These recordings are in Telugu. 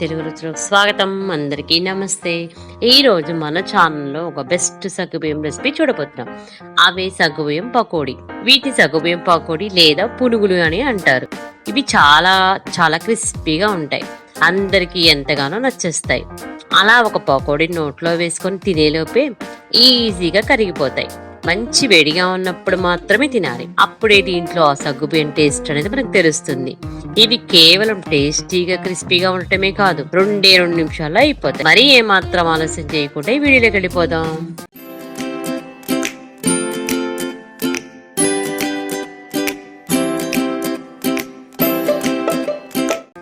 తెలుగు రుచులకు స్వాగతం. అందరికీ నమస్తే. ఈరోజు మన ఛానల్లో ఒక బెస్ట్ సగ్గుబియ్యం రెసిపీ చూడబోతున్నాం. అవే సగ్గుబియ్యం పకోడీ. వీటి సగ్గుబియ్యం పకోడీ లేదా పునుగులు అని అంటారు. ఇవి చాలా చాలా క్రిస్పీగా ఉంటాయి. అందరికీ ఎంతగానో నచ్చేస్తాయి. అలా ఒక పకోడీ నోట్లో వేసుకొని తినేలోపే ఈజీగా కరిగిపోతాయి. మంచి వేడిగా ఉన్నప్పుడు మాత్రమే తినాలి. అప్పుడే దీంట్లో ఆ సగ్గుబియ్యం టేస్ట్ అనేది మనకు తెలుస్తుంది. ఇవి కేవలం టేస్టీగా క్రిస్పీగా ఉండటమే కాదు, 2 నిమిషాల్లో అయిపోతాయి. మరి ఏమాత్రం ఆలస్యం చేయకుండా ఈ వీడియోలోకి వెళ్ళిపోదాం.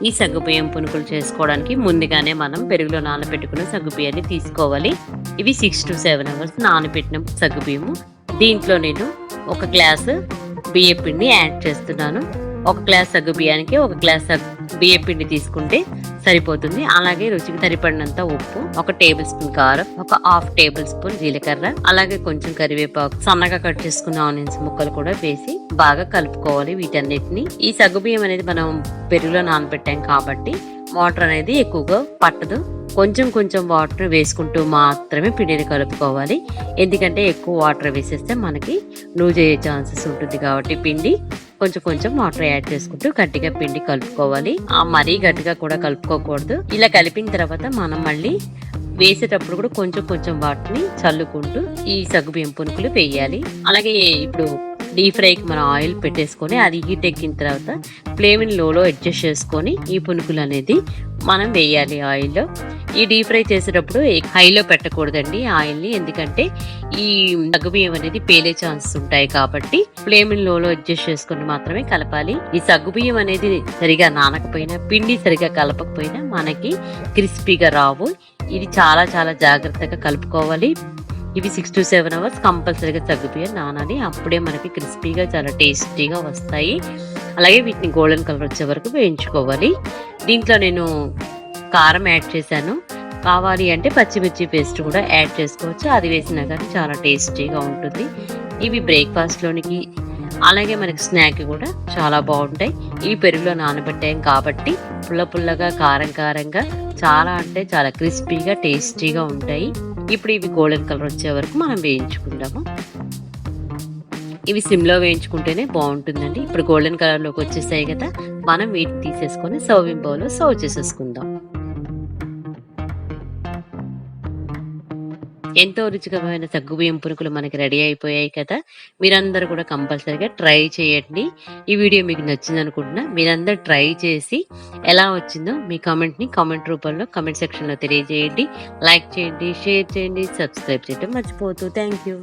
ఈ సగ్గుబియ్యం పునుకులు చేసుకోవడానికి ముందుగానే మనం పెరుగులో నానబెట్టుకున్న సగ్గుబియ్యాన్ని తీసుకోవాలి. ఇవి 6 to 7 hours నానబెట్టిన సగ్గుబియ్యము. దీంట్లో నేను 1 గ్లాసు బియ్య పిండి యాడ్ చేస్తున్నాను. 1 గ్లాస్ సగ్గుబియ్యానికి 1 గ్లాస్ బియ్య పిండి తీసుకుంటే సరిపోతుంది. అలాగే రుచికి సరిపడినంత ఉప్పు, 1 టేబుల్ స్పూన్ కారం, 1/2 టేబుల్ స్పూన్ జీలకర్ర, అలాగే కొంచెం కరివేపాకు, సన్నగా కట్ చేసుకున్న ఆనియన్స్ ముక్కలు కూడా వేసి బాగా కలుపుకోవాలి వీటన్నిటిని. ఈ సగ్గుబియ్యం అనేది మనం పెరుగులో నానబెట్టాం కాబట్టి వాటర్ అనేది ఎక్కువగా పట్టదు. కొంచెం వాటర్ వేసుకుంటూ మాత్రమే పిండిని కలుపుకోవాలి. ఎందుకంటే ఎక్కువ వాటర్ వేసేస్తే మనకి లూజ్ అయ్యే ఛాన్సెస్ ఉంటుంది కాబట్టి పిండి కొంచెం వాటర్ యాడ్ చేసుకుంటూ గట్టిగా పిండి కలుపుకోవాలి. మరీ గట్టిగా కూడా కలుపుకోకూడదు. ఇలా కలిపిన తర్వాత మనం మళ్ళీ వేసేటప్పుడు కూడా కొంచెం వాటిని చల్లుకుంటూ ఈ సగ్గుబియ్యం పునుకులు వేయాలి. అలాగే ఇప్పుడు డీప్ ఫ్రైకి మనం ఆయిల్ పెట్టేసుకొని అది హీట్ ఎక్కిన తర్వాత ఫ్లేమ్ని లోలో అడ్జస్ట్ చేసుకొని ఈ పునుకులు అనేది మనం వేయాలి ఆయిల్లో. ఈ డీప్ ఫ్రై చేసేటప్పుడు హైలో పెట్టకూడదండి ఆయిల్ని, ఎందుకంటే ఈ సగ్గుబియ్యం అనేది పేలే ఛాన్సెస్ ఉంటాయి కాబట్టి ఫ్లేమ్ని లోలో అడ్జస్ట్ చేసుకొని మాత్రమే కలపాలి. ఈ సగ్గుబియ్యం అనేది సరిగా నానకపోయినా, పిండి సరిగా కలపకపోయినా మనకి క్రిస్పీగా రావు. ఇది చాలా జాగ్రత్తగా కలుపుకోవాలి. ఇవి 6 to 7 hours కంపల్సరీగా సగ్గుబియ్యం నానాలి. అప్పుడే మనకి క్రిస్పీగా చాలా టేస్టీగా వస్తాయి. అలాగే వీటిని గోల్డెన్ కలర్ వచ్చే వరకు వేయించుకోవాలి. దీంట్లో నేను కారం యాడ్ చేశాను. కావాలి అంటే పచ్చిమిర్చి పేస్ట్ కూడా యాడ్ చేసుకోవచ్చు. అది వేసినా కానీ చాలా టేస్టీగా ఉంటుంది. ఇవి బ్రేక్ఫాస్ట్లోనికి అలాగే మనకి స్నాక్ కూడా చాలా బాగుంటాయి. ఇవి పెరుగులో నానబెట్టాం కాబట్టి పుల్లగా కారంగా చాలా అంటే చాలా క్రిస్పీగా టేస్టీగా ఉంటాయి. ఇప్పుడు ఇవి గోల్డెన్ కలర్ వచ్చే వరకు మనం వేయించుకుందాము. ఇవి సిమ్లో వేయించుకుంటేనే బాగుంటుందండి. ఇప్పుడు గోల్డెన్ కలర్లోకి వచ్చేసాయి కదా, మనం వీటిని తీసేసుకొని సర్వింగ్ బౌల్లో సర్వ్ చేసేసుకుందాం. ఎంతో రుచికరమైన సగ్గుబియ్యం పునుకులు మనకి రెడీ అయిపోయాయి కదా. మీరందరూ కూడా కంపల్సరీగా ట్రై చేయండి. ఈ వీడియో మీకు నచ్చింది అనుకుంటున్నా. మీరందరూ ట్రై చేసి ఎలా వచ్చిందో మీ కామెంట్ రూపంలో కామెంట్ సెక్షన్లో తెలియజేయండి. లైక్ చేయండి, షేర్ చేయండి, సబ్స్క్రైబ్ చేయడం మర్చిపోవద్దు. Thank you.